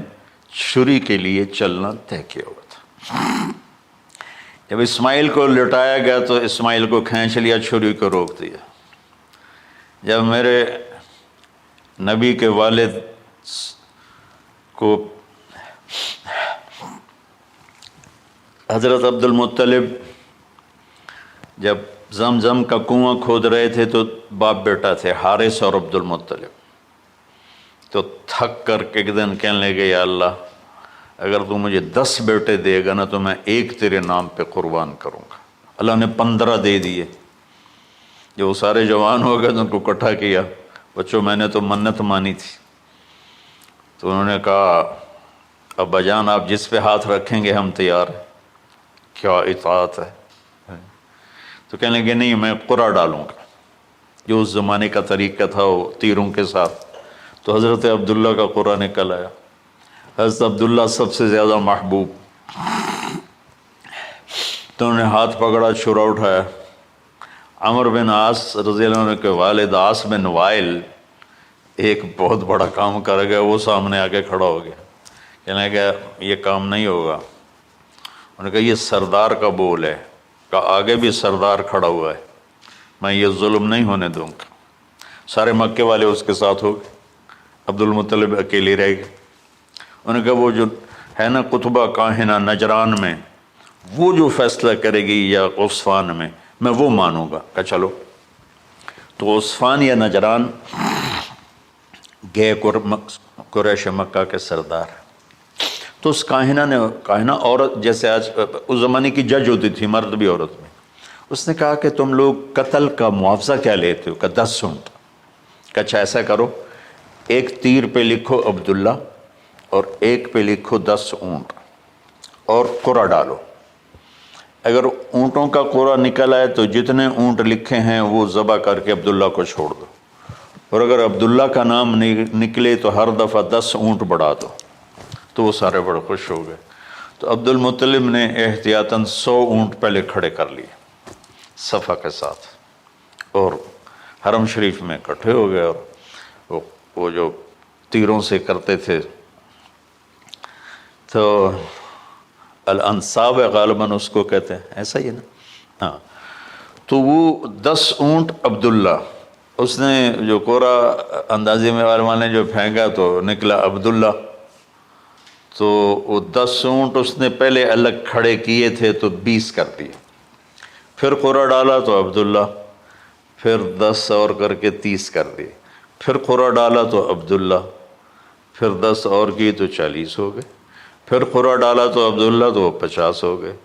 چھری کے لیے چلنا طے کیا ہوا تھا۔ جب اسماعیل کو لٹایا گیا تو اسماعیل کو کھینچ لیا، چھری کو روک دیا۔ جب میرے نبی کے والد کو حضرت عبد المطلب جب زمزم کا کنواں کھود رہے تھے تو باپ بیٹا تھے، حارث اور عبد المطلب، تو تھک کر کے ایک دن کہنے لگے، یا اللہ اگر تو مجھے 10 بیٹے دے گا نا تو میں ایک تیرے نام پہ قربان کروں گا۔ اللہ نے 15 دے دیے۔ جب وہ سارے جوان ہو گئے تو ان کو اکٹھا کیا، بچوں میں نے تو منت مانی تھی۔ تو انہوں نے کہا، ابا جان آپ جس پہ ہاتھ رکھیں گے ہم تیار ہیں، کیا اطاعت ہے۔ تو کہنے لگے نہیں، میں قرعہ ڈالوں گا، جو اس زمانے کا طریقہ تھا وہ تیروں کے ساتھ۔ تو حضرت عبداللہ کا قرعہ نکل آیا، حضرت عبداللہ سب سے زیادہ محبوب، تو انہوں نے ہاتھ پکڑا، چھرا اٹھایا۔ عمر بن عاص رضی اللہ عنہ کے والد عاص بن وائل ایک بہت بڑا کام کر گیا، وہ سامنے آ کے کھڑا ہو گیا، کہنے لگا یہ کام نہیں ہوگا۔ انہوں نے کہا یہ سردار کا بول ہے، کہا آگے بھی سردار کھڑا ہوا ہے، میں یہ ظلم نہیں ہونے دوں گا۔ سارے مکے والے اس کے ساتھ ہو گئے، عبد المطلب اکیلے رہ گئے۔ انہوں نے کہا وہ جو ہے نا قطبہ کاہنہ نجران میں، وہ جو فیصلہ کرے گی یا غصفان میں وہ مانوں گا۔ کہا چلو۔ تو غصفان یا نجران گئے قریش مکہ کے سردار۔ تو اس کاہنہ عورت، جیسے آج اس زمانے کی جج ہوتی تھی، مرد بھی عورت میں، اس نے کہا کہ تم لوگ قتل کا معاوضہ کیا لیتے ہو؟ کہ 10 اونٹ۔ کہ اچھا ایسا کرو، ایک تیر پہ لکھو عبداللہ اور ایک پہ لکھو 10 اونٹ اور قرعہ ڈالو۔ اگر اونٹوں کا قرعہ نکل آئے تو جتنے اونٹ لکھے ہیں وہ ذبح کر کے عبداللہ کو چھوڑ دو، اور اگر عبداللہ کا نام نکلے تو ہر دفعہ 10 اونٹ بڑھا دو۔ تو وہ سارے بڑے خوش ہو گئے۔ تو عبد المطلب نے احتیاطاً 100 اونٹ پہلے کھڑے کر لیے صفا کے ساتھ، اور حرم شریف میں اکٹھے ہو گئے، اور وہ جو تیروں سے کرتے تھے تو الانصاب غالباً اس کو کہتے ہیں، ایسا ہی ہے نا؟ ہاں۔ تو وہ 10 اونٹ عبداللہ، اس نے جو قرعہ اندازی میں والے جو پھینکا تو نکلا عبداللہ۔ تو وہ 10 اونٹ اس نے پہلے الگ کھڑے کیے تھے تو 20 کر دیے، پھر قرعہ ڈالا تو عبداللہ، پھر 10 اور کر کے 30 کر دیے، پھر قرعہ ڈالا تو عبداللہ، پھر 10 اور کی تو 40 ہو گئے، پھر قرعہ ڈالا تو عبداللہ تو 50 ہو گئے،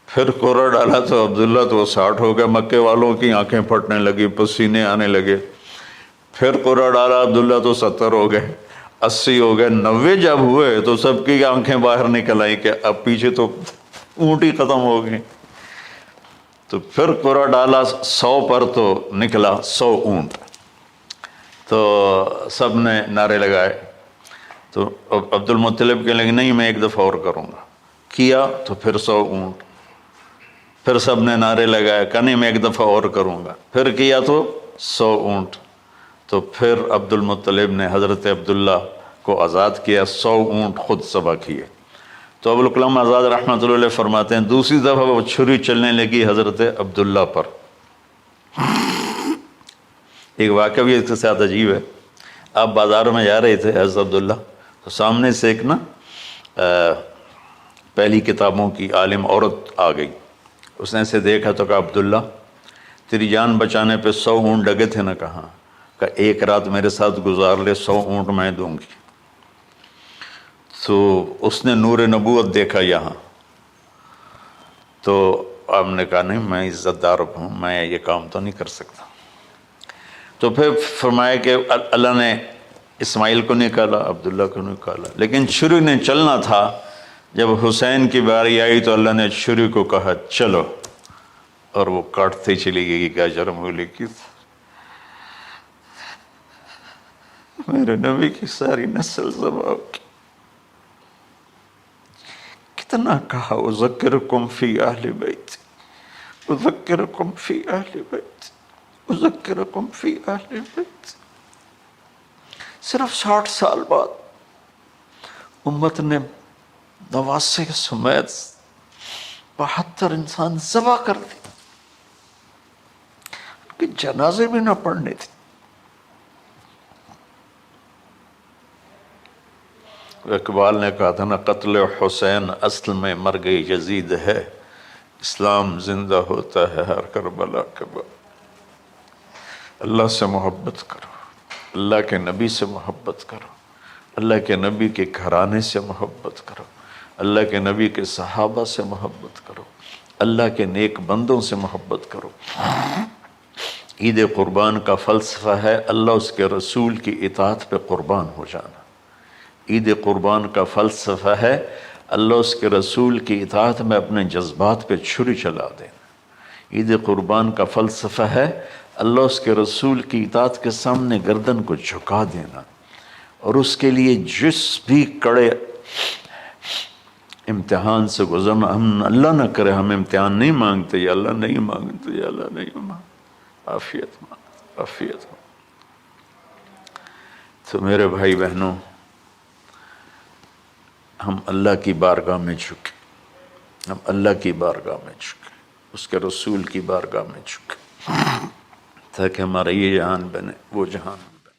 پھر قرعہ ڈالا تو عبداللہ تو 60 ہو گئے۔ مکے والوں کی آنکھیں پھٹنے لگی، پسینے آنے لگے۔ پھر قرعہ ڈالا عبداللہ تو 70 ہو گئے، 80 ہو گئے، 90 جب ہوئے تو سب کی آنکھیں باہر نکل آئیں کہ اب پیچھے تو اونٹ ہی ختم ہو گئے۔ تو پھر قرعہ ڈالا 100 پر تو نکلا 100 اونٹ۔ تو سب نے نعرے لگائے، تو عبد المطلب کہنے لگے نہیں میں ایک دفعہ اور کروں گا، کیا تو پھر 100 اونٹ، پھر سب نے نعرے لگائے، کہ نہیں میں ایک دفعہ اور کروں گا، پھر کیا تو 100 اونٹ۔ تو پھر عبد المطلب نے حضرت عبداللہ کو آزاد کیا، 100 اونٹ خود ذبح کیے۔ تو ابوالکلام آزاد رحمۃ اللہ علیہ فرماتے ہیں دوسری دفعہ وہ چھری چلنے لگی حضرت عبداللہ پر۔ ایک واقعہ بھی اس کے ساتھ عجیب ہے۔ آپ بازار میں جا رہے تھے حضرت عبداللہ، تو سامنے سے ایک نا پہلی کتابوں کی عالم عورت آ گئی۔ اس نے اسے دیکھا تو کہا عبداللہ تیری جان بچانے پہ 100 اونٹ ڈگے تھے نا؟ کہاں؟ کہ ایک رات میرے ساتھ گزار لے 100 اونٹ میں دوں گی۔ تو اس نے نور نبوت دیکھا یہاں، تو آپ نے کہا نہیں میں عزت دار ہوں، میں یہ کام تو نہیں کر سکتا۔ تو پھر فرمایا کہ اللہ نے اسماعیل کو نکالا، عبداللہ کو نکالا، لیکن چھری نے چلنا تھا۔ جب حسین کی باری آئی تو اللہ نے چھری کو کہا چلو، اور وہ کاٹتے چلی گئی گاجر مولی کی۔ میرے نبی کی ساری نسل ذبح کی۔ کتنا کہا اذکرکم فی اہل بیت، اذکرکم فی اہل بیت، اذکرکم فی اہل بیت۔ صرف 60 سال بعد امت نے 89 سمیت 72 انسان ذبح کر دی، کہ جنازے بھی نہ پڑھنے تھے۔ اقبال نے کہا تھا نا قتل حسین اصل میں مرگ یزید ہے، اسلام زندہ ہوتا ہے ہر کربلا کے بعد۔ اللہ سے محبت کرو، اللہ کے نبی سے محبت کرو، اللہ کے نبی کے گھرانے سے محبت کرو، اللہ کے نبی کے صحابہ سے محبت کرو، اللہ کے نیک بندوں سے محبت کرو۔ عید قربان کا فلسفہ ہے اللہ اس کے رسول کی اطاعت پہ قربان ہو جانا۔ عید قربان کا فلسفہ ہے اللہ اس کے رسول کی اطاعت میں اپنے جذبات پہ چھری چلا دینا۔ عید قربان کا فلسفہ ہے اللہ اس کے رسول کی اطاعت کے سامنے گردن کو جھکا دینا، اور اس کے لیے جس بھی کڑے امتحان سے گزرنا۔ ہم اللہ نہ کرے ہم امتحان نہیں مانگتے، یا اللہ نہیں مانگتے، یا اللہ نہیں مانگتے، عافیت مانگتے، عافیت مانگتے۔ تو میرے بھائی بہنوں، ہم اللہ کی بارگاہ میں جھکے، ہم اللہ کی بارگاہ میں جھکے، اس کے رسول کی بارگاہ میں جھکے، تاکہ ہمارا یہ جہان بنے وہ جہان بنے۔